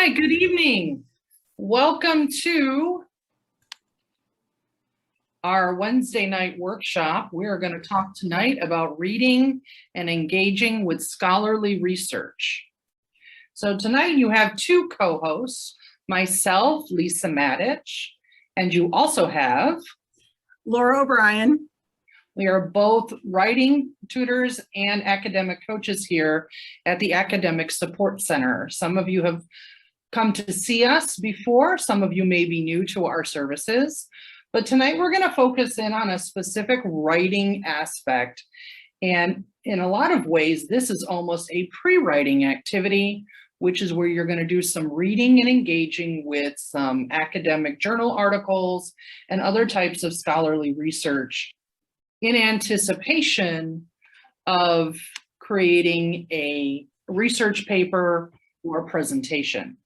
Hi, good evening. Welcome to our Wednesday night workshop. We are going to talk tonight about reading and engaging with scholarly research. So tonight you have two co-hosts, myself, Lisa Matich, and you also have Laura O'Brien. We are both writing tutors and academic coaches here at the Academic Support Center. Some of you have come to see us before. Some of you may be new to our services, but tonight we're going to focus in on a specific writing aspect. And in a lot of ways, this is almost a pre-writing activity, which is where you're going to do some reading and engaging with some academic journal articles and other types of scholarly research in anticipation of creating a research paper or presentation.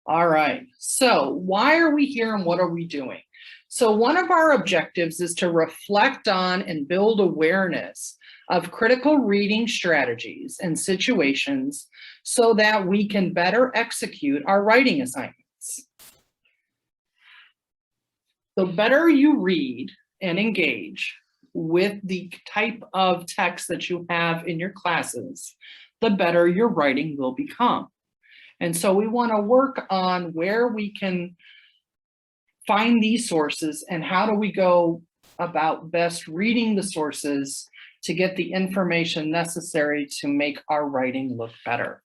All right, so why are we here and what are we doing? So one of our objectives is to reflect on and build awareness of critical reading strategies and situations so that we can better execute our writing assignments. The better you read and engage with the type of text that you have in your classes, the better your writing will become. And so we want to work on where we can find these sources and how do we go about best reading the sources to get the information necessary to make our writing look better.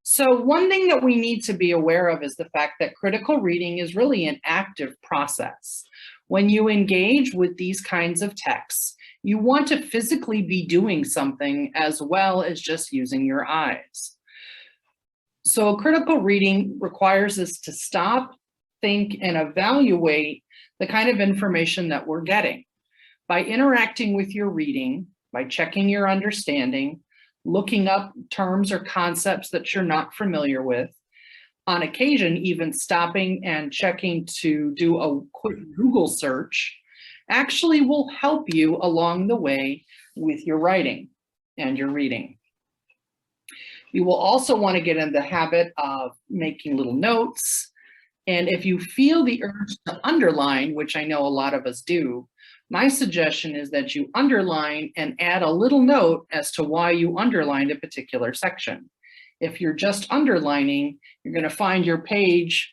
So one thing that we need to be aware of is the fact that critical reading is really an active process. When you engage with these kinds of texts, you want to physically be doing something as well as just using your eyes. So critical reading requires us to stop, think, and evaluate the kind of information that we're getting. By interacting with your reading, by checking your understanding, looking up terms or concepts that you're not familiar with, on occasion, even stopping and checking to do a quick Google search, actually will help you along the way with your writing and your reading. You will also want to get in the habit of making little notes. And if you feel the urge to underline, which I know a lot of us do, my suggestion is that you underline and add a little note as to why you underlined a particular section. If you're just underlining, you're going to find your page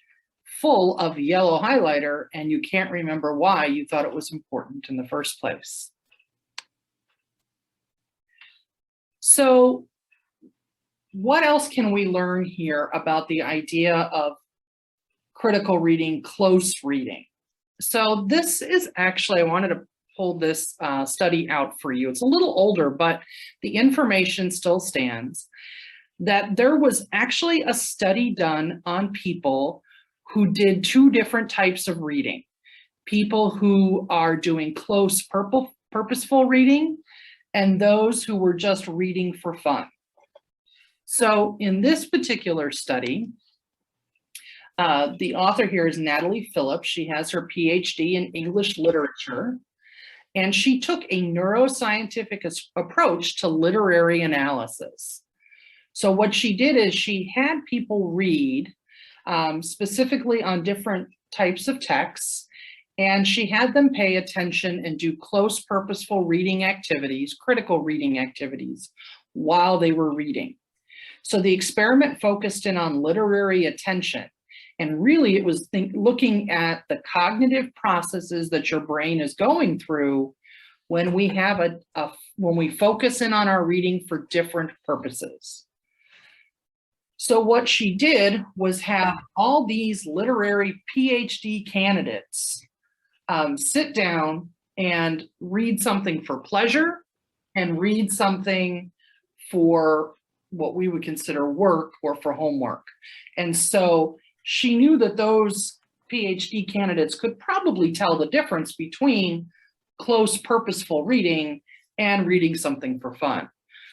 full of yellow highlighter and you can't remember why you thought it was important in the first place. So what else can we learn here about the idea of critical reading, close reading? So this is actually, I wanted to pull this study out for you. It's a little older, but the information still stands. That there was actually a study done on people who did two different types of reading. People who are doing close, purposeful reading, and those who were just reading for fun. So in this particular study, the author here is Natalie Phillips. She has her PhD in English literature, and she took a neuroscientific approach to literary analysis. So what she did is she had people read specifically on different types of texts, and she had them pay attention and do close, purposeful reading activities, critical reading activities, while they were reading. So the experiment focused in on literary attention. And really it was looking at the cognitive processes that your brain is going through when we have when we focus in on our reading for different purposes. So what she did was have all these literary PhD candidates sit down and read something for pleasure and read something for what we would consider work or for homework. And so she knew that those PhD candidates could probably tell the difference between close, purposeful reading and reading something for fun.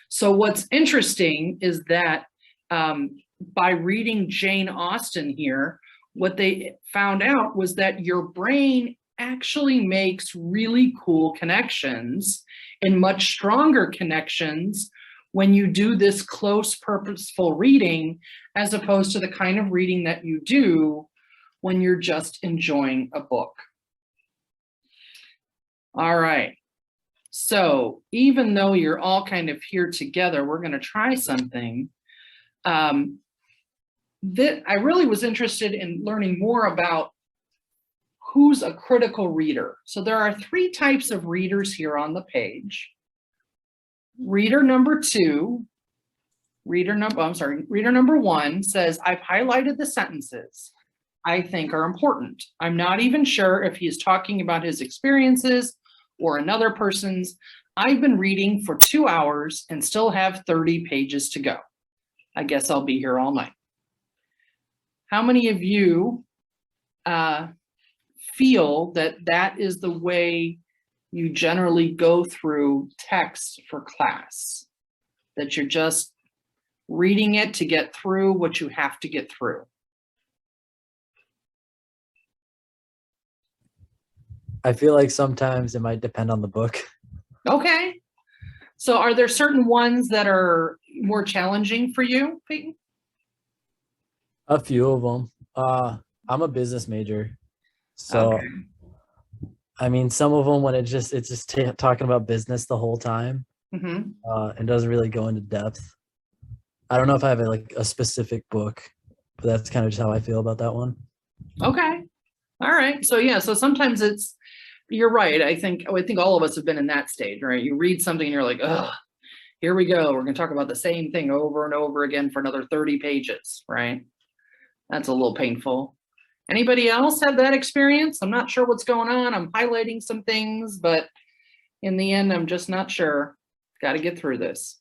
So what's interesting is that by reading Jane Austen here, what they found out was that your brain actually makes really cool connections and much stronger connections when you do this close, purposeful reading, as opposed to the kind of reading that you do when you're just enjoying a book. All right. So even though you're all kind of here together, we're going to try something. That I really was interested in learning more about who's a critical reader. So there are 3 types of readers here on the page. Reader number 1 says, I've highlighted the sentences I think are important. I'm not even sure if he's talking about his experiences or another person's. I've been reading for 2 hours and still have 30 pages to go. I guess I'll be here all night. How many of you feel that that is the way you generally go through text for class? That you're just reading it to get through what you have to get through? I feel like sometimes it might depend on the book. Okay. So are there certain ones that are more challenging for you, Peyton? A few of them. I'm a business major, so Okay. I mean, some of them when it's just talking about business the whole time, Mm-hmm. and doesn't really go into depth. I don't know if I have a specific book, but that's kind of just how I feel about that one. Okay. All right. So yeah, so sometimes you're right. I think all of us have been in that stage, right? You read something and you're like, ugh, here we go. We're going to talk about the same thing over and over again for another 30 pages, right? That's a little painful. Anybody else have that experience? I'm not sure what's going on. I'm highlighting some things, but in the end, I'm just not sure. Got to get through this.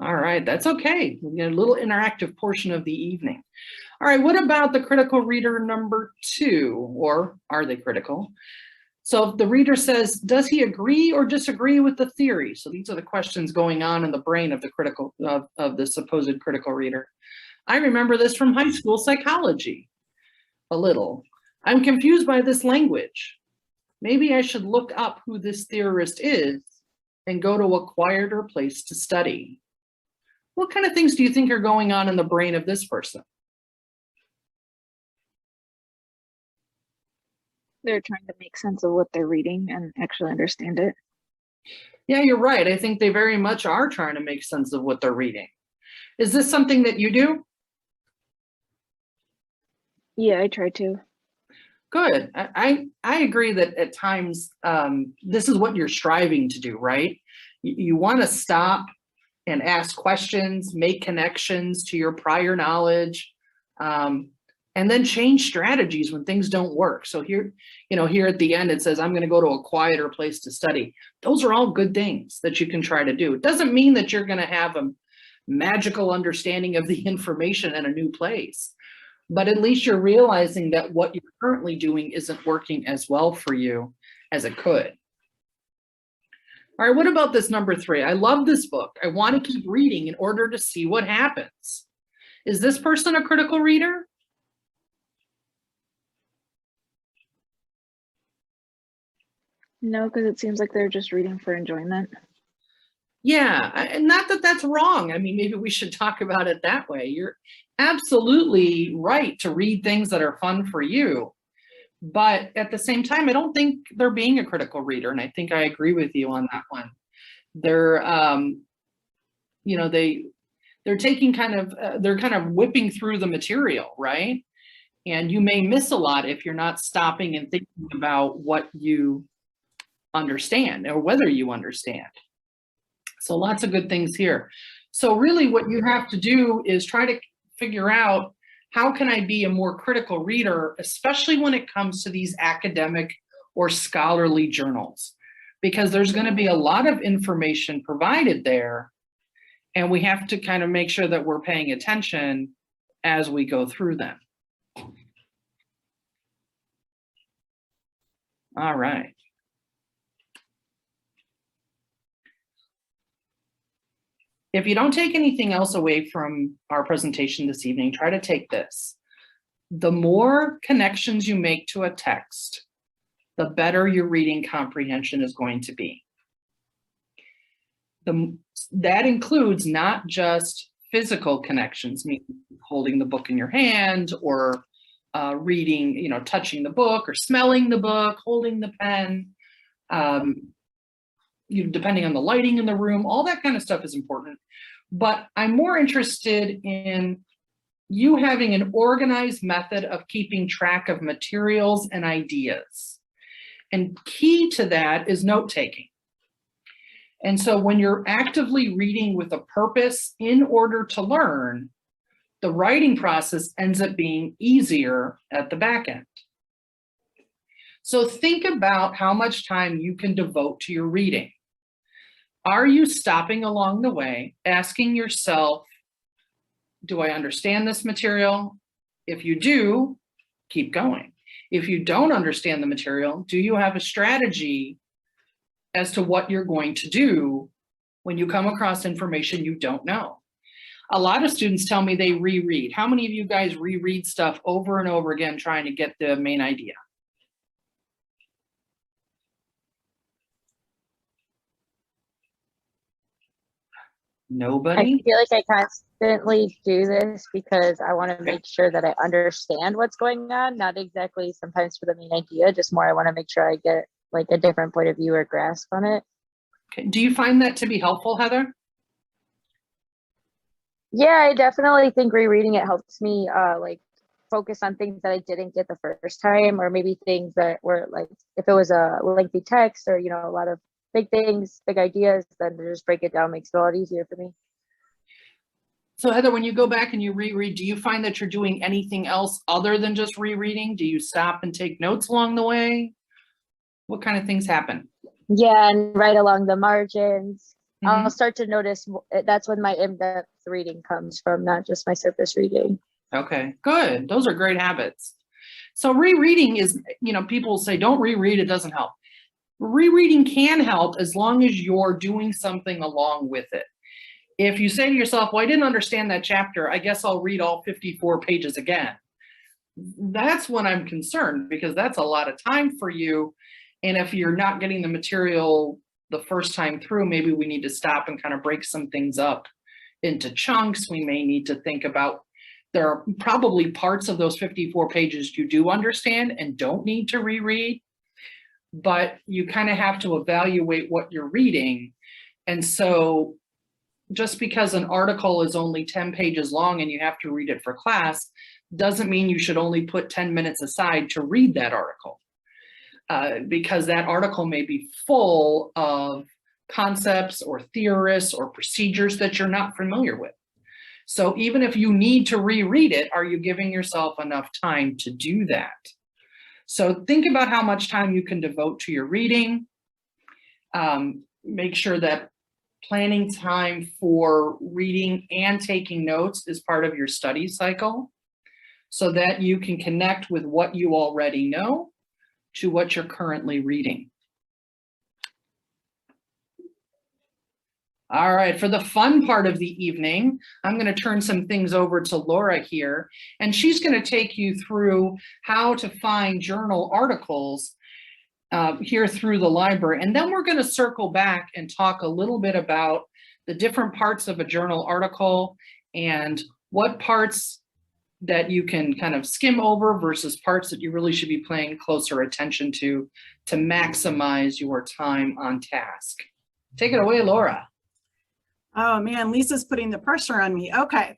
All right, that's okay. We get a little interactive portion of the evening. All right, what about the critical reader number 2, or are they critical? So if the reader says, does he agree or disagree with the theory? So these are the questions going on in the brain of the supposed critical reader. I remember this from high school psychology, a little. I'm confused by this language. Maybe I should look up who this theorist is and go to a quieter place to study. What kind of things do you think are going on in the brain of this person? They're trying to make sense of what they're reading and actually understand it. Yeah, you're right. I think they very much are trying to make sense of what they're reading. Is this something that you do? Yeah, I try to. Good. I agree that at times this is what you're striving to do, right? You want to stop and ask questions, make connections to your prior knowledge, and then change strategies when things don't work. So here at the end, it says, I'm going to go to a quieter place to study. Those are all good things that you can try to do. It doesn't mean that you're going to have a magical understanding of the information in a new place, but at least you're realizing that what you're currently doing isn't working as well for you as it could. All right, what about this number 3? I love this book. I want to keep reading in order to see what happens. Is this person a critical reader? No, because it seems like they're just reading for enjoyment. Yeah, and not that that's wrong. I mean, maybe we should talk about it that way. You're absolutely right to read things that are fun for you. But at the same time, I don't think they're being a critical reader. And I think I agree with you on that one. They're, they're taking they're kind of whipping through the material, right? And you may miss a lot if you're not stopping and thinking about what you understand or whether you understand. So lots of good things here. So really what you have to do is try to figure out, how can I be a more critical reader, especially when it comes to these academic or scholarly journals? Because there's going to be a lot of information provided there, and we have to kind of make sure that we're paying attention as we go through them. All right. If you don't take anything else away from our presentation this evening, try to take this. The more connections you make to a text, the better your reading comprehension is going to be. That includes not just physical connections, meaning holding the book in your hand or reading, touching the book or smelling the book, holding the pen, depending on the lighting in the room, all that kind of stuff is important. But I'm more interested in you having an organized method of keeping track of materials and ideas. And key to that is note-taking. And so when you're actively reading with a purpose in order to learn, the writing process ends up being easier at the back end. So think about how much time you can devote to your reading. Are you stopping along the way, asking yourself, do I understand this material? If you do, keep going. If you don't understand the material, do you have a strategy as to what you're going to do when you come across information you don't know? A lot of students tell me they reread. How many of you guys reread stuff over and over again trying to get the main idea? Nobody? I feel like I constantly do this because I want to make sure that I understand what's going on, not exactly sometimes for the main idea, just more I want to make sure I get like a different point of view or grasp on it. Okay. Do you find that to be helpful, Heather? Yeah, I definitely think rereading it helps me like focus on things that I didn't get the first time, or maybe things that were like, if it was a lengthy text or, a lot of big things, big ideas, then to just break it down makes it a lot easier for me. So Heather, when you go back and you reread, do you find that you're doing anything else other than just rereading? Do you stop and take notes along the way? What kind of things happen? Yeah, and right along the margins, Mm-hmm. I'll start to notice that's when my in-depth reading comes from, not just my surface reading. Okay, good. Those are great habits. So rereading is, people say don't reread, it doesn't help. Rereading can help as long as you're doing something along with it. If you say to yourself, well, I didn't understand that chapter, I guess I'll read all 54 pages again. That's when I'm concerned, because that's a lot of time for you. And if you're not getting the material the first time through, maybe we need to stop and kind of break some things up into chunks. We may need to think about, there are probably parts of those 54 pages you do understand and don't need to reread, but you kind of have to evaluate what you're reading. And so just because an article is only 10 pages long and you have to read it for class, doesn't mean you should only put 10 minutes aside to read that article. Because that article may be full of concepts or theorists or procedures that you're not familiar with. So even if you need to reread it, are you giving yourself enough time to do that? So think about how much time you can devote to your reading. Make sure that planning time for reading and taking notes is part of your study cycle, so that you can connect with what you already know to what you're currently reading. All right, for the fun part of the evening, I'm going to turn some things over to Laura here, and she's going to take you through how to find journal articles here through the library. And then we're going to circle back and talk a little bit about the different parts of a journal article and what parts that you can kind of skim over versus parts that you really should be paying closer attention to maximize your time on task. Take it away, Laura. Oh man, Lisa's putting the pressure on me. Okay.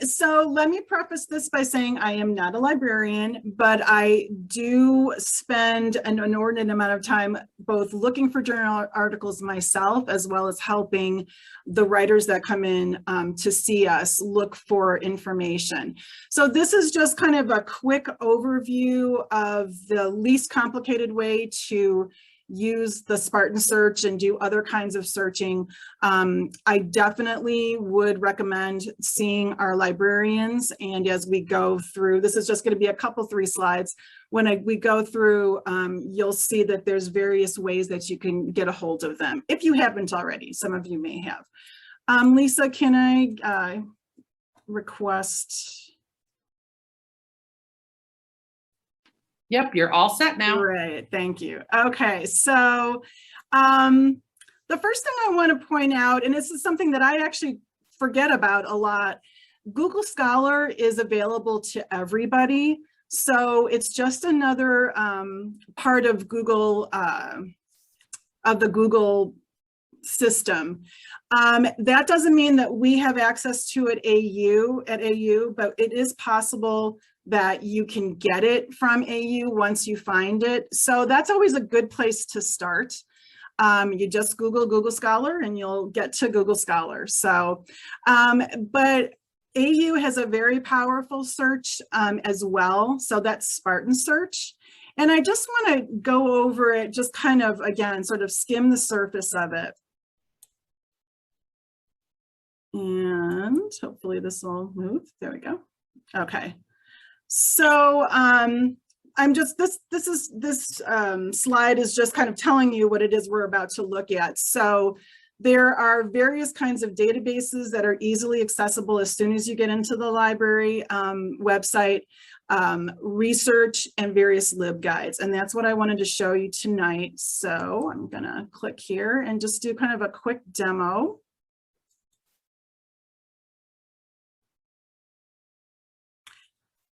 So let me preface this by saying I am not a librarian, but I do spend an inordinate amount of time both looking for journal articles myself, as well as helping the writers that come in to see us look for information. So this is just kind of a quick overview of the least complicated way to use the Spartan search and do other kinds of searching. I definitely would recommend seeing our librarians. And as we go through, this is just going to be a couple, 3 slides. When we go through, you'll see that there's various ways that you can get a hold of them. If you haven't already, some of you may have. Lisa, can I request? Yep, you're all set now. Great, thank you. Okay, so the first thing I want to point out, and this is something that I actually forget about a lot, Google Scholar is available to everybody. So it's just another part of Google, of the Google system. That doesn't mean that we have access to it at AU, but it is possible that you can get it from AU once you find it. So that's always a good place to start. You just Google Scholar and you'll get to Google Scholar. So, but AU has a very powerful search as well. So that's Spartan Search. And I just want to go over it, just kind of, again, sort of skim the surface of it. And hopefully this will move. There we go. Okay. So I'm just, this slide is just kind of telling you what it is we're about to look at. So there are various kinds of databases that are easily accessible as soon as you get into the library website, research, and various LibGuides. And that's what I wanted to show you tonight. So I'm gonna click here and just do kind of a quick demo.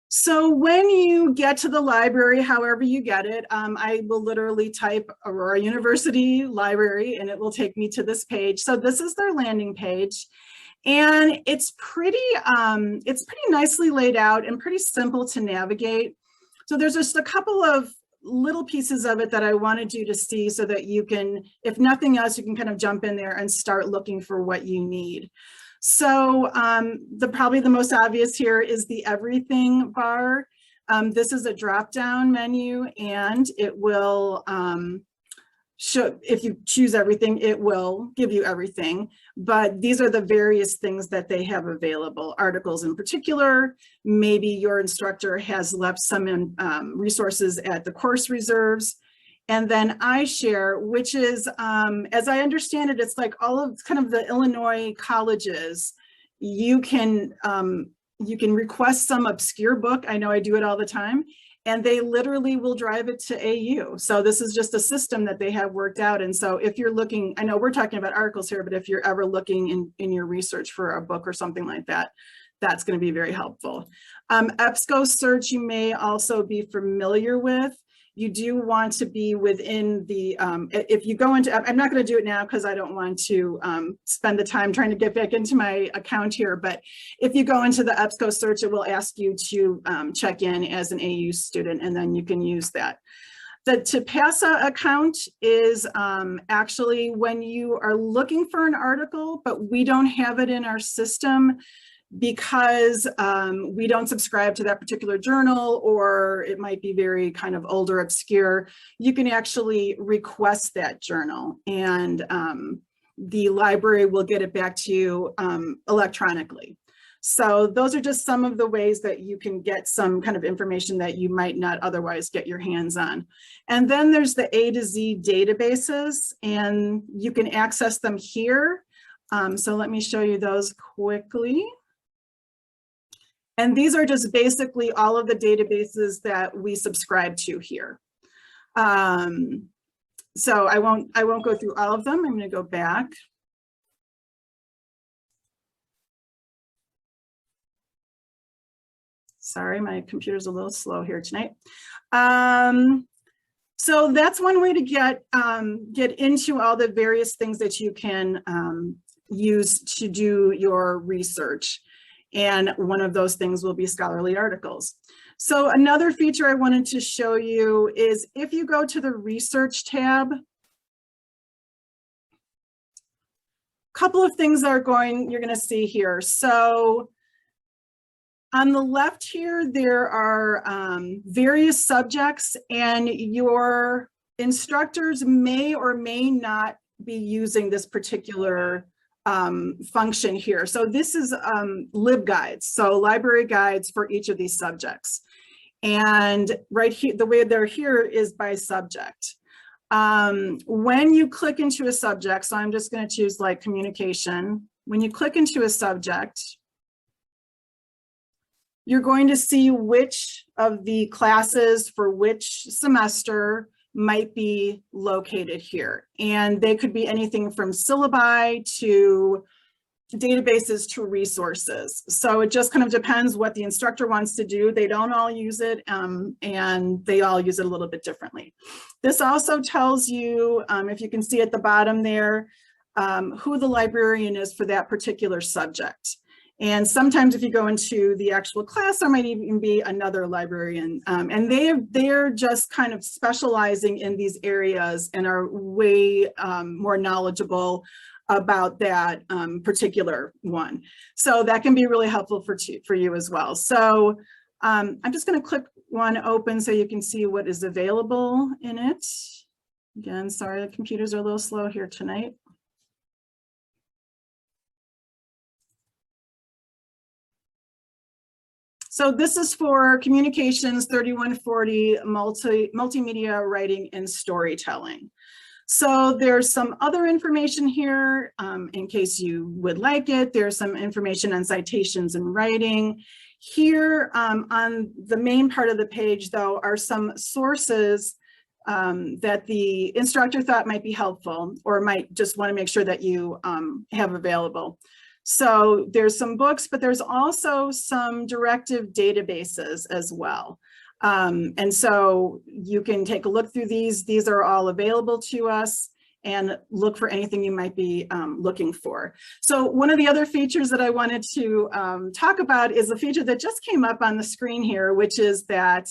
So when you get to the library, however you get it, I will literally type Aurora University Library and it will take me to this page. So this is their landing page. And it's pretty nicely laid out and pretty simple to navigate. So there's just a couple of little pieces of it that I wanted you to see so that you can, if nothing else, you can kind of jump in there and start looking for what you need. So probably the most obvious here is the everything bar. This is a drop-down menu and it will show, if you choose everything, it will give you everything. But these are the various things that they have available. Articles in particular, maybe your instructor has left some resources at the course reserves. And then iShare, which is, as I understand it, it's like all of kind of the Illinois colleges. You can request some obscure book. I know I do it all the time. And they literally will drive it to AU. So this is just a system that they have worked out. And so if you're looking, I know we're talking about articles here, but if you're ever looking in your research for a book or something like that, that's going to be very helpful. EBSCO search you may also be familiar with. You do want to be within the, if you go into, I'm not going to do it now because I don't want to spend the time trying to get back into my account here, but if you go into the EBSCO search, it will ask you to check in as an AU student and then you can use that. The TPASA account is actually when you are looking for an article, but we don't have it in our system, because we don't subscribe to that particular journal, or it might be very kind of old or obscure, you can actually request that journal and the library will get it back to you electronically. So those are just some of the ways that you can get some kind of information that you might not otherwise get your hands on. And then there's the A to Z databases and you can access them here. So let me show you those quickly. And these are just basically all of the databases that we subscribe to here. So I won't go through all of them. I'm going to go back. Sorry, my computer's a little slow here tonight. So that's one way to get into all the various things that you can use to do your research. And one of those things will be scholarly articles. So another feature I wanted to show you is if you go to the research tab, a couple of things you're going to see here. So on the left here, there are various subjects and your instructors may or may not be using this particular function here. So this is LibGuides, so library guides for each of these subjects. And right here, the way they're here is by subject. When you click into a subject, so I'm just going to choose like communication, when you click into a subject, you're going to see which of the classes for which semester might be located here. And they could be anything from syllabi to databases to resources. So it just kind of depends what the instructor wants to do. They don't all use it, and they all use it a little bit differently. This also tells you, if you can see at the bottom there, who the librarian is for that particular subject. And sometimes if you go into the actual class, there might even be another librarian. And they're just kind of specializing in these areas and are way more knowledgeable about that particular one. So that can be really helpful for you as well. So I'm just going to click one open so you can see what is available in it. Again, sorry, the computers are a little slow here tonight. So this is for Communications 3140 multimedia writing and storytelling. So there's some other information here in case you would like it. There's some information on citations and writing. Here on the main part of the page, though, are some sources that the instructor thought might be helpful or might just want to make sure that you have available. So there's some books, but there's also some directive databases as well. And so you can take a look through these. These are all available to us, and look for anything you might be looking for. So one of the other features that I wanted to talk about is a feature that just came up on the screen here, which is that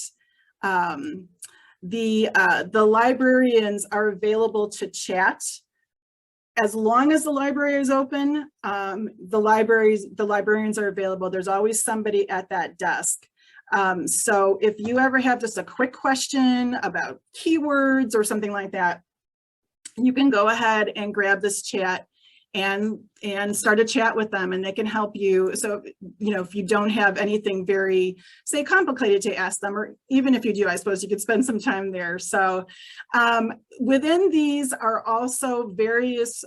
the librarians are available to chat. As long as the library is open, the librarians are available. There's always somebody at that desk. So if you ever have just a quick question about keywords or something like that, you can go ahead and grab this chat and start a chat with them, and they can help you. So, you know, if you don't have anything very, say, complicated to ask them, or even if you do, I suppose you could spend some time there. So within these are also various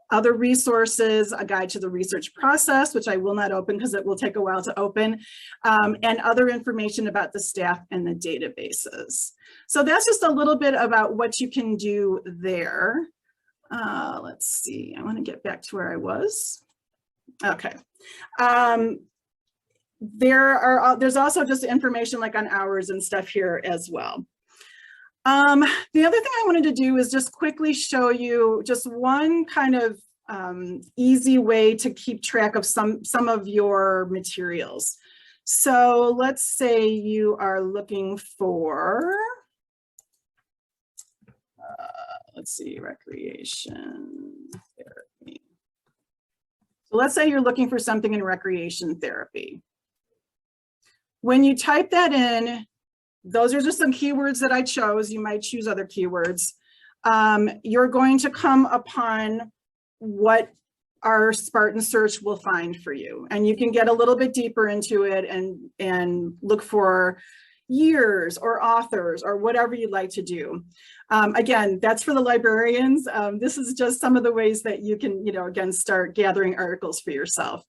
other resources, a guide to the research process, which I will not open because it will take a while to open, and other information about the staff and the databases. So that's just a little bit about what you can do there. Let's see, I want to get back to where I was. Okay. There's also just information like on hours and stuff here as well. The other thing I wanted to do is just quickly show you just one kind of easy way to keep track of some of your materials. So let's say you are looking for, let's see, recreation therapy. So let's say you're looking for something in recreation therapy. When you type that in, those are just some keywords that I chose. You might choose other keywords. You're going to come upon what our Spartan search will find for you. And you can get a little bit deeper into it and look for years or authors or whatever you'd like to do. Again, that's for the librarians. This is just some of the ways that you can, you know, again, start gathering articles for yourself.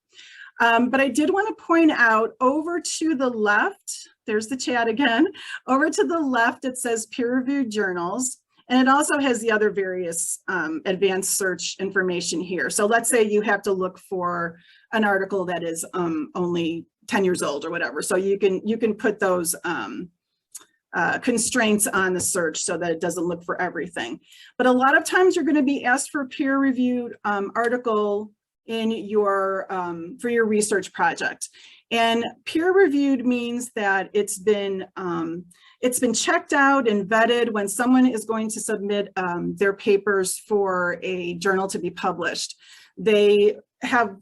But I did want to point out over to the left, there's the chat again, over to the left, it says peer-reviewed journals, and it also has the other various advanced search information here. So let's say you have to look for an article that is only 10 years old or whatever. So you can put those constraints on the search so that it doesn't look for everything. But a lot of times you're going to be asked for a peer-reviewed article in your for your research project. And peer-reviewed means that it's been checked out and vetted when someone is going to submit their papers for a journal to be published. They have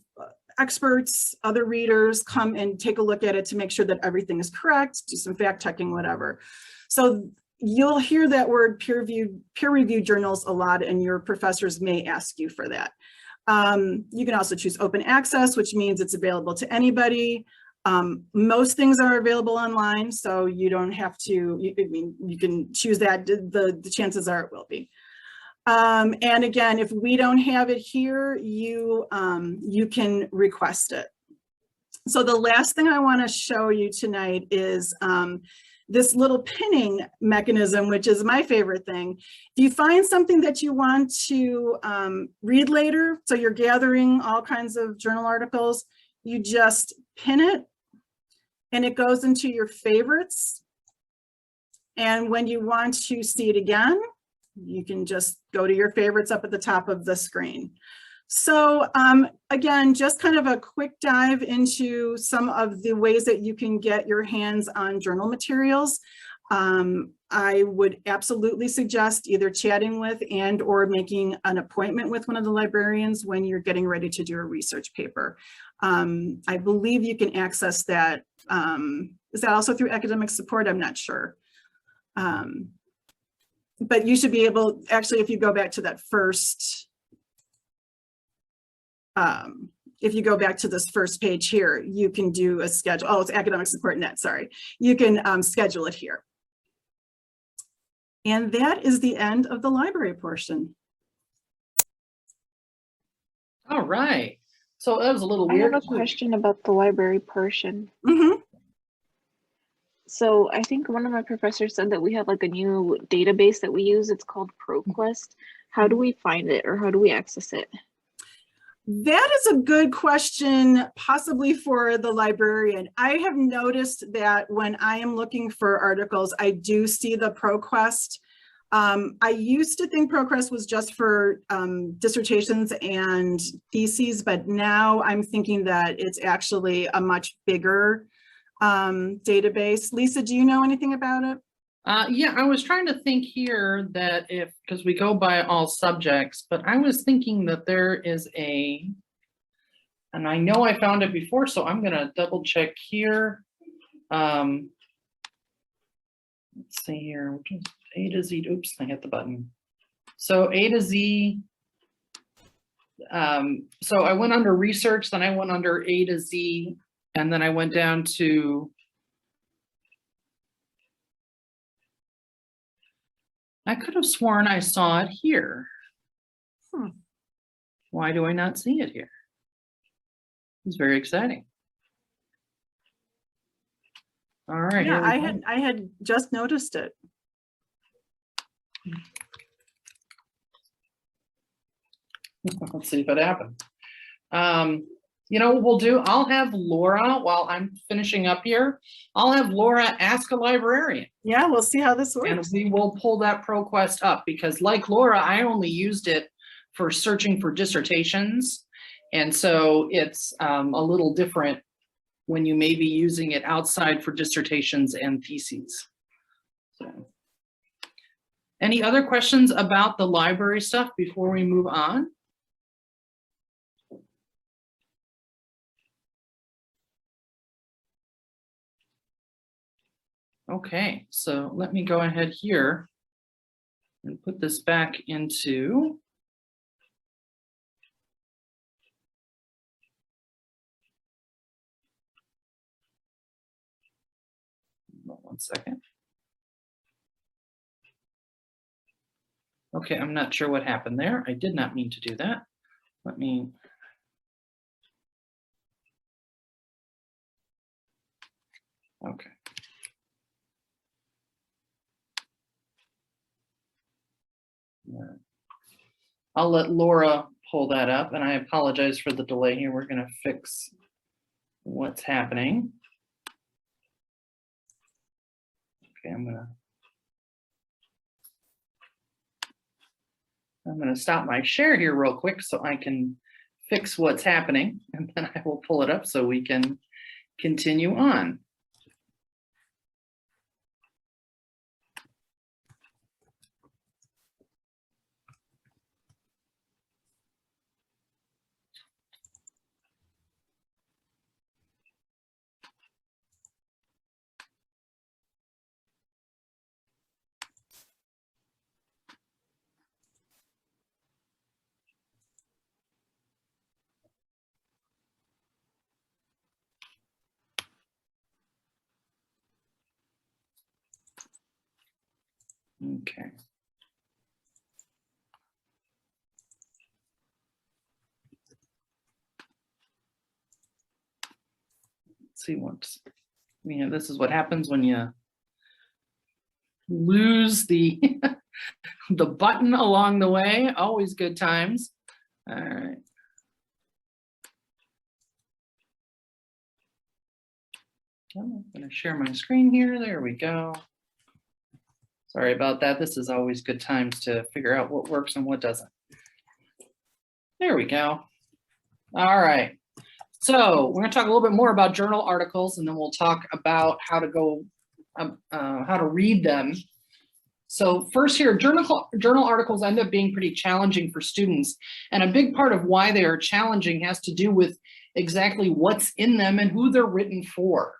experts, other readers come and take a look at it to make sure that everything is correct, do some fact checking, whatever. So you'll hear that word peer-reviewed journals a lot, and your professors may ask you for that. You can also choose open access, which means it's available to anybody. Most things are available online, so you don't have to, you can choose that. The chances are it will be. And again, if we don't have it here, you can request it. So the last thing I want to show you tonight is this little pinning mechanism, which is my favorite thing. If you find something that you want to read later, so you're gathering all kinds of journal articles, you just pin it and it goes into your favorites. And when you want to see it again, you can just go to your favorites up at the top of the screen. So again, just kind of a quick dive into some of the ways that you can get your hands on journal materials. I would absolutely suggest either chatting with and or making an appointment with one of the librarians when you're getting ready to do a research paper. I believe you can access that. Is that also through academic support? I'm not sure. But you should be able, actually, if you go back to that first, if you go back to this first page here, you can do a schedule. Oh, it's academic support net, sorry. You can schedule it here. And that is the end of the library portion. All right. So that was a little I weird. have a question about the library portion. Mm-hmm. So I think one of my professors said that we have like a new database that we use. It's called ProQuest. How do we find it or how do we access it? That is a good question, possibly for the librarian. I have noticed that when I am looking for articles, I do see the ProQuest. I used to think ProQuest was just for dissertations and theses, but now I'm thinking that it's actually a much bigger database. Lisa, do you know anything about it? Yeah, I was trying to think here that because we go by all subjects, but I was thinking that there is and I know I found it before, so I'm gonna double check here. Let's see here, which is A to Z, oops, I hit the button. So A to Z, so I went under research, then I went under A to Z, and then I went down to, I could have sworn I saw it here. Why do I not see it here? It's very exciting. All right. Yeah, here we go. I had just noticed it. Let's see if it happens. You know what we'll do? I'll have Laura, while I'm finishing up here, I'll have Laura ask a librarian. Yeah, we'll see how this And works. we will pull that ProQuest up because like Laura, I only used it for searching for dissertations. And so it's a little different when you may be using it outside for dissertations and theses. So, any other questions about the library stuff before we move on? Okay, so let me go ahead here and put this back into one second. Okay, I'm not sure what happened there. I did not mean to do that. Let me. Okay. I'll let Laura pull that up, and I apologize for the delay here. We're going to fix what's happening. Okay, I'm gonna stop my share here real quick so I can fix what's happening, and then I will pull it up so we can continue on. Okay. see what's, this is what happens when you lose the the button along the way. Always good times. All right. I'm going to share my screen here. There we go. Sorry about that. This is always good times to figure out what works and what doesn't. There we go. All right. So we're going to talk a little bit more about journal articles, and then we'll talk about how to go, how to read them. So first here, journal articles end up being pretty challenging for students. And a big part of why they are challenging has to do with exactly what's in them and who they're written for.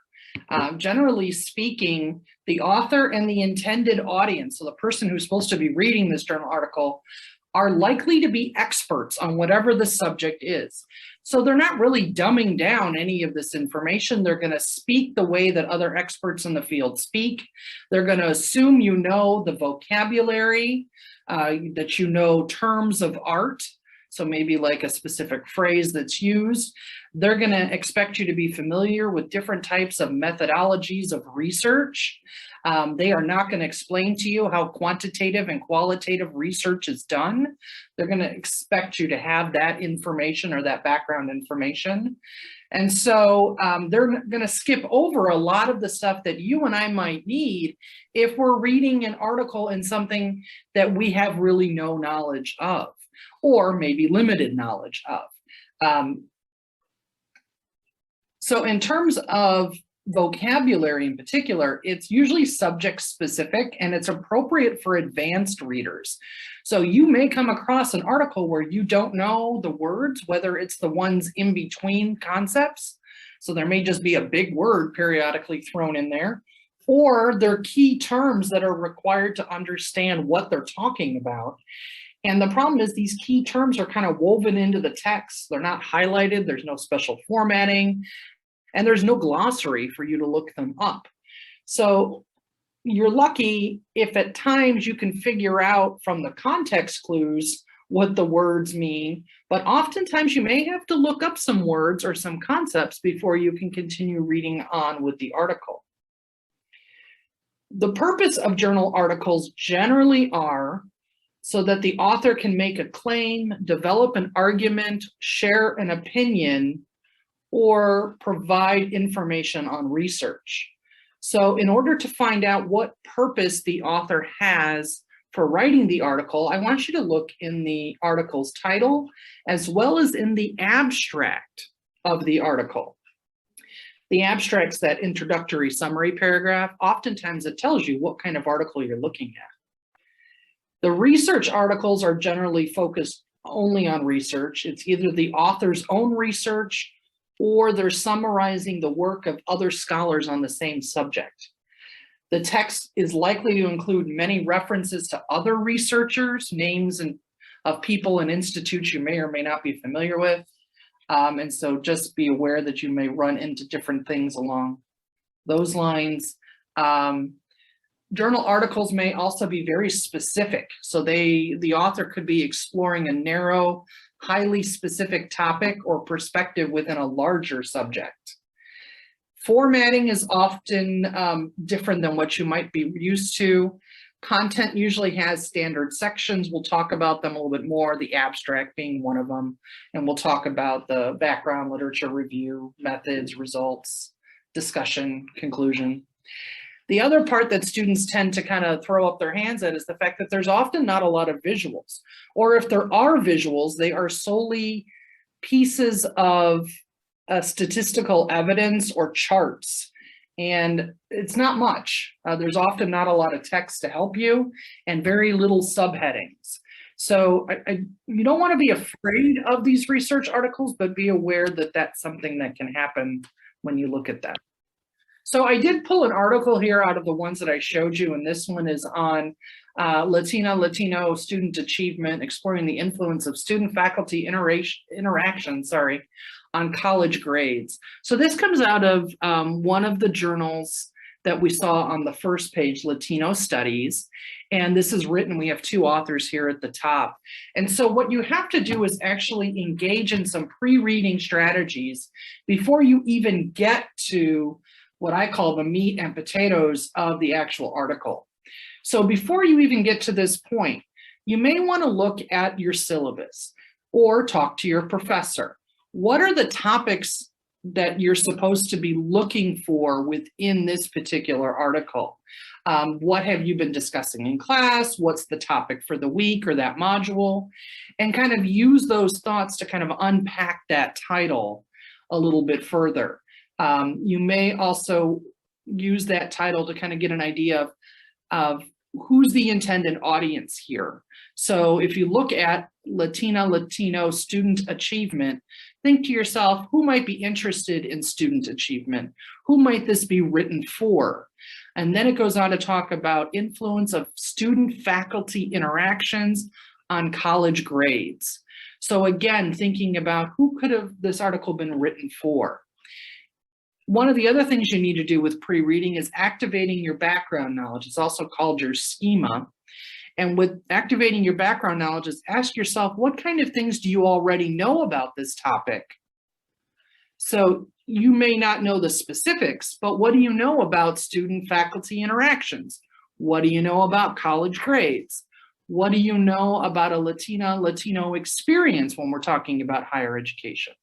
Generally speaking, the author and the intended audience, so the person who's supposed to be reading this journal article, are likely to be experts on whatever the subject is. So they're not really dumbing down any of this information. They're going to speak the way that other experts in the field speak. They're going to assume you know the vocabulary, that you know terms of art. So maybe like a specific phrase that's used. They're going to expect you to be familiar with different types of methodologies of research. They are not going to explain to you how quantitative and qualitative research is done. They're going to expect you to have that information or that background information. And so they're going to skip over a lot of the stuff that you and I might need if we're reading an article in something that we have really no knowledge of, or maybe limited knowledge of. So in terms of vocabulary in particular, it's usually subject specific and it's appropriate for advanced readers. So you may come across an article where you don't know the words, whether it's the ones in between concepts. So there may just be a big word periodically thrown in there, or they're key terms that are required to understand what they're talking about. And the problem is these key terms are kind of woven into the text. They're not highlighted. There's no special formatting, and there's no glossary for you to look them up. So you're lucky if at times you can figure out from the context clues what the words mean, but oftentimes you may have to look up some words or some concepts before you can continue reading on with the article. The purpose of journal articles generally are so that the author can make a claim, develop an argument, share an opinion, or provide information on research. So in order to find out what purpose the author has for writing the article, I want you to look in the article's title as well as in the abstract of the article. The abstract's that introductory summary paragraph. Oftentimes it tells you what kind of article you're looking at. The research articles are generally focused only on research. It's either the author's own research or they're summarizing the work of other scholars on the same subject. The text is likely to include many references to other researchers, names of people and institutes you may or may not be familiar with. And so just be aware that you may run into different things along those lines. Journal articles may also be very specific. So the author could be exploring a narrow, highly specific topic or perspective within a larger subject. Formatting is often different than what you might be used to. Content usually has standard sections. We'll talk about them a little bit more, the abstract being one of them. And we'll talk about the background literature review, methods, results, discussion, conclusion. The other part that students tend to kind of throw up their hands at is the fact that there's often not a lot of visuals, or if there are visuals, they are solely pieces of statistical evidence or charts, and it's not much. There's often not a lot of text to help you and very little subheadings. So you don't want to be afraid of these research articles, but be aware that that's something that can happen when you look at them. So I did pull an article here out of the ones that I showed you, and this one is on Latino student achievement, exploring the influence of student-faculty interaction, on college grades. So this comes out of one of the journals that we saw on the first page, Latino Studies. And this is written, we have two authors here at the top. And so what you have to do is actually engage in some pre-reading strategies before you even get to what I call the meat and potatoes of the actual article. So before you even get to this point, you may want to look at your syllabus or talk to your professor. What are the topics that you're supposed to be looking for within this particular article? What have you been discussing in class? What's the topic for the week or that module? And kind of use those thoughts to kind of unpack that title a little bit further. You may also use that title to kind of get an idea of who's the intended audience here. So if you look at Latino student achievement, think to yourself, who might be interested in student achievement? Who might this be written for? And then it goes on to talk about influence of student-faculty interactions on college grades. So again, thinking about who could have this article been written for? One of the other things you need to do with pre-reading is activating your background knowledge. It's also called your schema. And with activating your background knowledge is ask yourself, what kind of things do you already know about this topic? So you may not know the specifics, but what do you know about student-faculty interactions? What do you know about college grades? What do you know about a Latino experience when we're talking about higher education?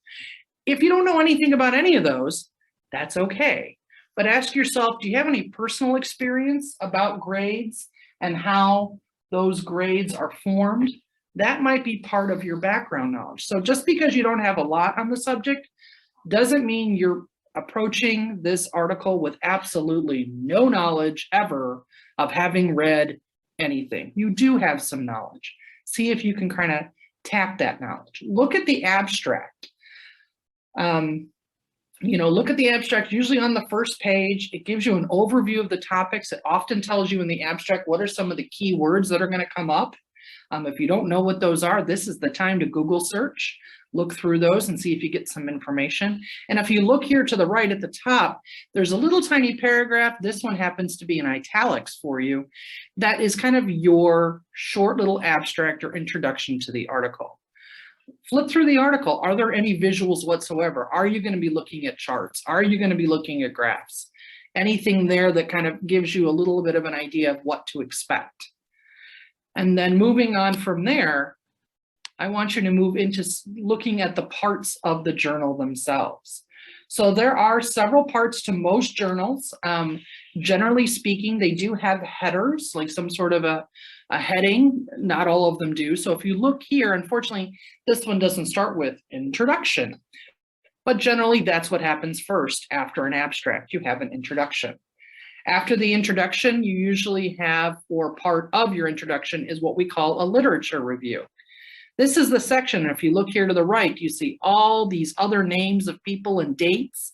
If you don't know anything about any of those, that's okay. But ask yourself, do you have any personal experience about grades and how those grades are formed? That might be part of your background knowledge. So just because you don't have a lot on the subject doesn't mean you're approaching this article with absolutely no knowledge ever of having read anything. You do have some knowledge. See if you can kind of tap that knowledge. Look at the abstract. Look at the abstract, usually on the first page. It gives you an overview of the topics. It often tells you in the abstract what are some of the key words that are going to come up. If you don't know what those are, this is the time to Google search. Look through those and see if you get some information. And if you look here to the right at the top, there's a little tiny paragraph. This one happens to be in italics for you. That is kind of your short little abstract or introduction to the article. Flip through the article. Are there any visuals whatsoever? Are you going to be looking at charts? Are you going to be looking at graphs? Anything there that kind of gives you a little bit of an idea of what to expect. And then moving on from there, I want you to move into looking at the parts of the journal themselves. So there are several parts to most journals. Generally speaking, they do have headers, like some sort of a heading. Not all of them do. So if you look here, unfortunately, this one doesn't start with introduction. But generally, that's what happens first after an abstract. You have an introduction. After the introduction, you usually have, or part of your introduction is what we call a literature review. This is the section, if you look here to the right, you see all these other names of people and dates.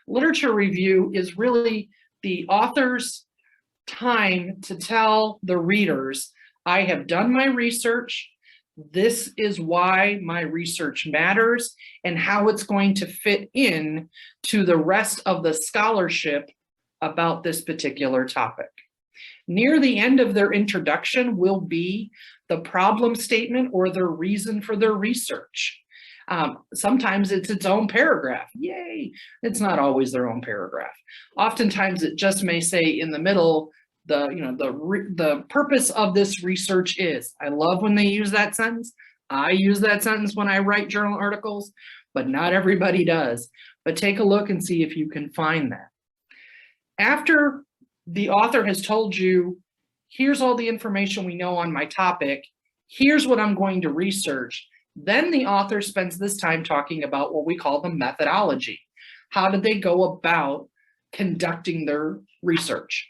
Literature review is really the author's time to tell the readers, I have done my research, this is why my research matters, and how it's going to fit in to the rest of the scholarship about this particular topic. Near the end of their introduction will be the problem statement or their reason for their research. Sometimes it's its own paragraph. Yay! It's not always their own paragraph. Oftentimes it just may say in the middle, the purpose of this research is. I love when they use that sentence. I use that sentence when I write journal articles, but not everybody does. But take a look and see if you can find that. After the author has told you, here's all the information we know on my topic, here's what I'm going to research, then the author spends this time talking about what we call the methodology. How did they go about conducting their research?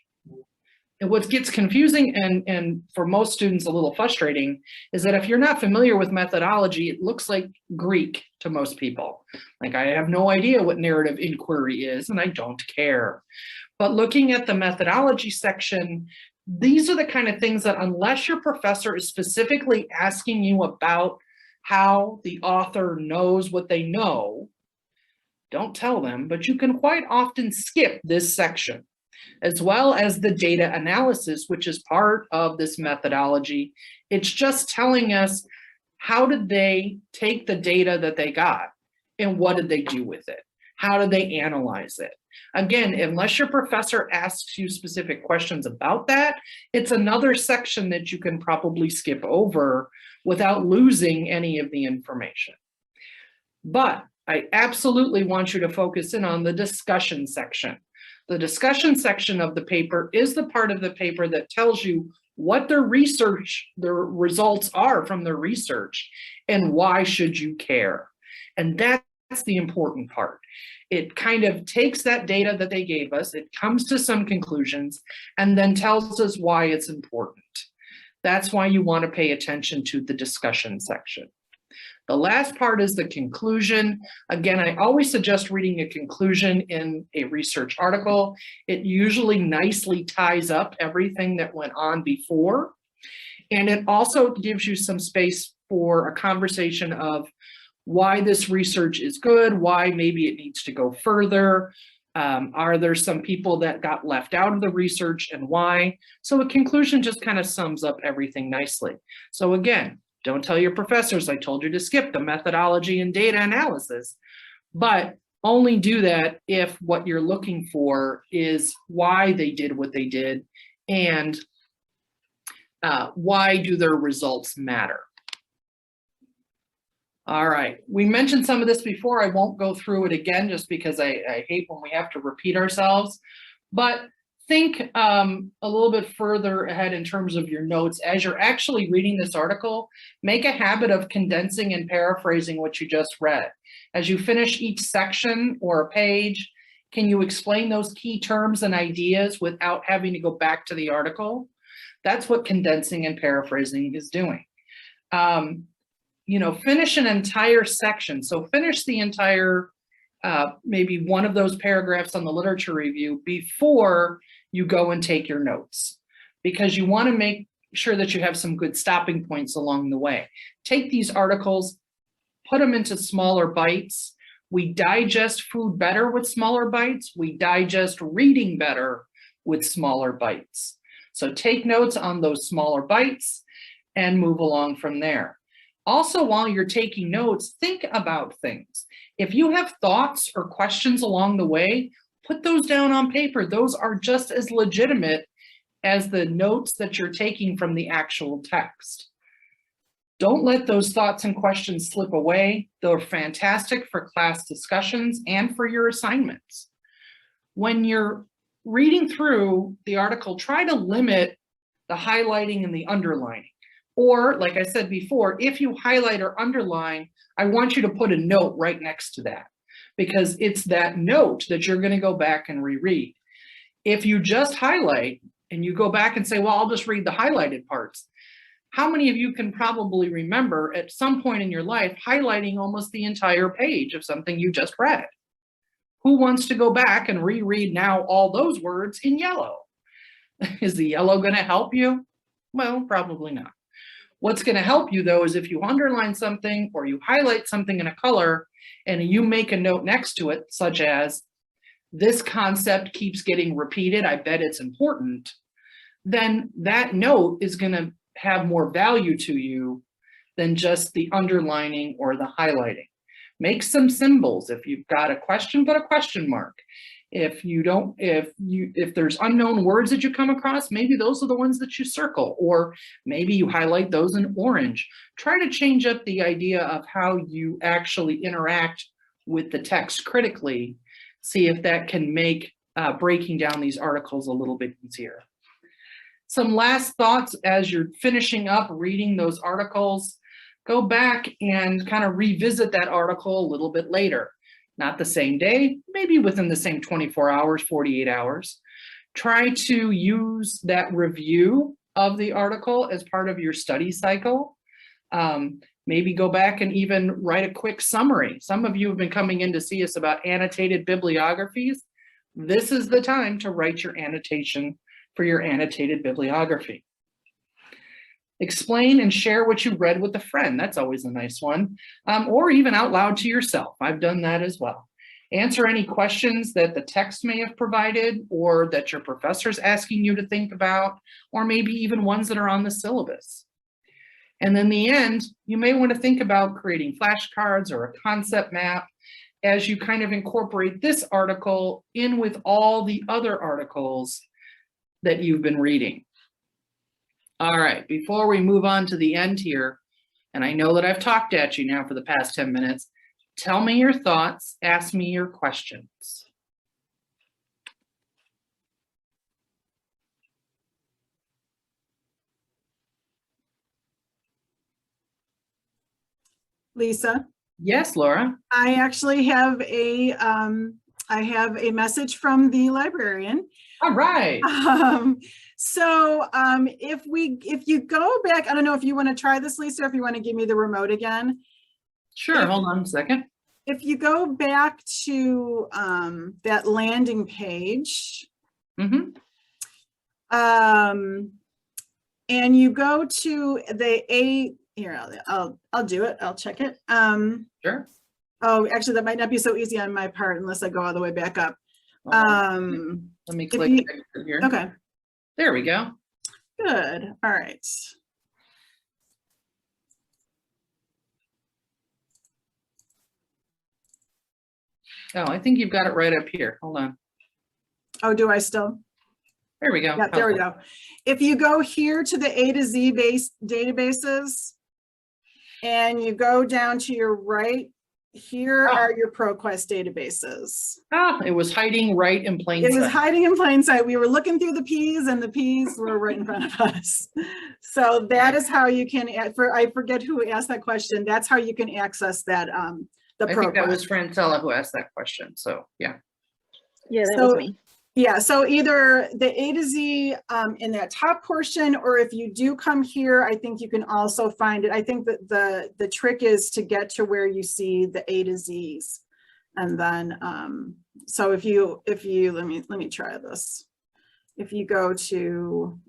And what gets confusing and for most students a little frustrating is that if you're not familiar with methodology, it looks like Greek to most people. Like, I have no idea what narrative inquiry is and I don't care. But looking at the methodology section, these are the kind of things that unless your professor is specifically asking you about how the author knows what they know, don't tell them, but you can quite often skip this section, as well as the data analysis, which is part of this methodology. It's just telling us how did they take the data that they got and what did they do with it? How do they analyze it? Again, unless your professor asks you specific questions about that, it's another section that you can probably skip over without losing any of the information. But I absolutely want you to focus in on the discussion section. The discussion section of the paper is the part of the paper that tells you what their results are from their research and why should you care. And that's the important part. It kind of takes that data that they gave us, it comes to some conclusions, and then tells us why it's important. That's why you want to pay attention to the discussion section. The last part is the conclusion. Again, I always suggest reading a conclusion in a research article. It usually nicely ties up everything that went on before. And it also gives you some space for a conversation of why this research is good, why maybe it needs to go further. Are there some people that got left out of the research and why? So a conclusion just kind of sums up everything nicely. So again, don't tell your professors I told you to skip the methodology and data analysis, but only do that if what you're looking for is why they did what they did and why do their results matter. All right, we mentioned some of this before. I won't go through it again just because I hate when we have to repeat ourselves, but think a little bit further ahead in terms of your notes. As you're actually reading this article, make a habit of condensing and paraphrasing what you just read. As you finish each section or a page, can you explain those key terms and ideas without having to go back to the article? That's what condensing and paraphrasing is doing. Finish an entire section. So finish the entire, maybe one of those paragraphs on the literature review before you go and take your notes, because you want to make sure that you have some good stopping points along the way. Take these articles, put them into smaller bites. We digest food better with smaller bites. We digest reading better with smaller bites. So take notes on those smaller bites and move along from there. Also, while you're taking notes, think about things. If you have thoughts or questions along the way, put those down on paper. Those are just as legitimate as the notes that you're taking from the actual text. Don't let those thoughts and questions slip away. They're fantastic for class discussions and for your assignments. When you're reading through the article, try to limit the highlighting and the underlining. Or, like I said before, if you highlight or underline, I want you to put a note right next to that, because it's that note that you're going to go back and reread. If you just highlight and you go back and say, well, I'll just read the highlighted parts, how many of you can probably remember at some point in your life highlighting almost the entire page of something you just read? Who wants to go back and reread now all those words in yellow? Is the yellow going to help you? Well, probably not. What's going to help you, though, is if you underline something or you highlight something in a color and you make a note next to it, such as, this concept keeps getting repeated, I bet it's important, then that note is going to have more value to you than just the underlining or the highlighting. Make some symbols. If you've got a question, put a question mark. If there's unknown words that you come across, maybe those are the ones that you circle, or maybe you highlight those in orange. Try to change up the idea of how you actually interact with the text critically. See if that can make breaking down these articles a little bit easier. Some last thoughts as you're finishing up reading those articles. Go back and kind of revisit that article a little bit later. Not the same day, maybe within the same 24 hours, 48 hours. Try to use that review of the article as part of your study cycle. Maybe go back and even write a quick summary. Some of you have been coming in to see us about annotated bibliographies. This is the time to write your annotation for your annotated bibliography. Explain and share what you read with a friend. That's always a nice one. Or even out loud to yourself. I've done that as well. Answer any questions that the text may have provided or that your professor's asking you to think about, or maybe even ones that are on the syllabus. And then the end, you may want to think about creating flashcards or a concept map as you kind of incorporate this article in with all the other articles that you've been reading. All right, before we move on to the end here, and I know that I've talked at you now for the past 10 minutes, tell me your thoughts, ask me your questions. Lisa, Yes, Laura. I actually have I have a message from the librarian. All right. If you go back, I don't know if you want to try this, Lisa, or if you want to give me the remote again. Sure, hold on a second. If you go back to that landing page, Mm-hmm. and you go to the here, I'll do it. I'll check it. Sure. Oh, actually, that might not be so easy on my part unless I go all the way back up. Let me click exit here. Okay, There we go. good. All right. Oh, I think you've got it right up here. Hold on. Oh, do I still? There we go. Yeah, there we go. If you go here to the A to Z base databases and you go down to your right, here are your ProQuest databases. Ah, it was hiding right in plain It was sight. hiding in plain sight. We were looking through the P's and the P's were right in front of us. So that is how you can, I forget who asked that question. That's how you can access that, the I think that was ProQuest. Francella who asked that question. So yeah. Yeah, that So- was me. Yeah, so either the A to Z in that top portion, or if you do come here, I think you can also find it. I think that the trick is to get to where you see the A to Z's. And then, so if you, let me try this. If you go to,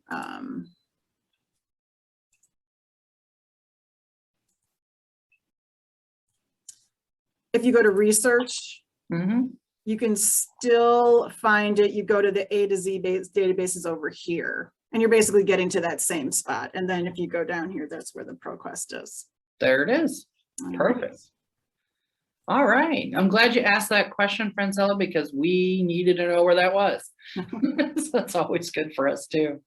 if you go to research, Mm-hmm. you can still find it. You go to the A to Z databases over here, and you're basically getting to that same spot. And then if you go down here, that's where the ProQuest is. There it is. Perfect. All right. I'm glad you asked that question, Francella, because we needed to know where that was. So that's always good for us too.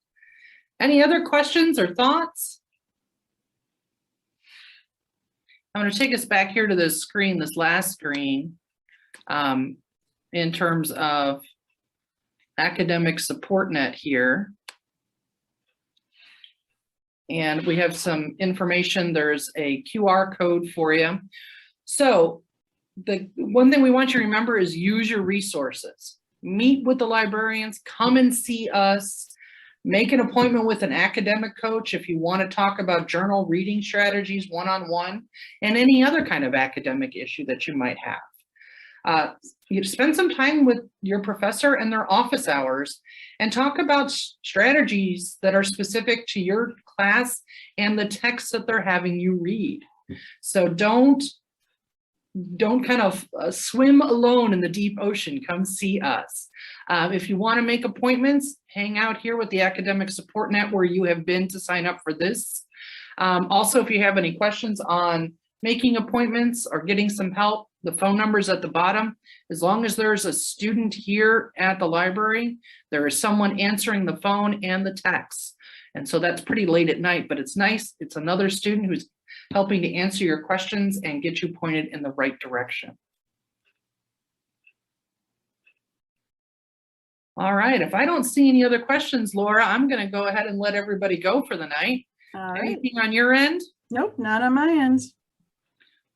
Any other questions or thoughts? I'm going to take us back here to this screen, this last screen, in terms of academic support net here. And we have some information. There's a QR code for you. So the one thing we want you to remember is use your resources. Meet with the librarians, come and see us, make an appointment with an academic coach if you want to talk about journal reading strategies one-on-one and any other kind of academic issue that you might have. You spend some time with your professor and their office hours and talk about strategies that are specific to your class and the text that they're having you read. So don't kind of swim alone in the deep ocean. Come see us. If you want to make appointments, hang out here with the Academic Support Net where you have been to sign up for this. Also, if you have any questions on making appointments or getting some help, the phone number's at the bottom. As long as there's a student here at the library, there is someone answering the phone and the text. And so that's pretty late at night, but it's nice. It's another student who's helping to answer your questions and get you pointed in the right direction. All right, if I don't see any other questions, Laura, I'm going to go ahead and let everybody go for the night. All right. Anything on your end? Nope, not on my end.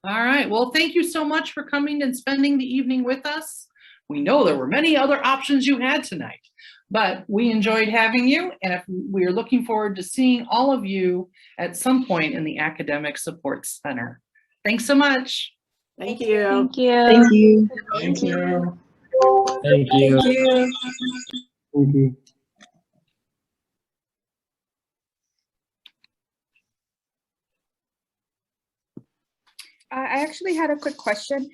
All right, well, thank you so much for coming and spending the evening with us. We know there were many other options you had tonight, but we enjoyed having you, and we are looking forward to seeing all of you at some point in the Academic Support Center. Thanks so much. Thank you. Thank you. Thank you. Thank you. Thank you. Thank you. I actually had a quick question.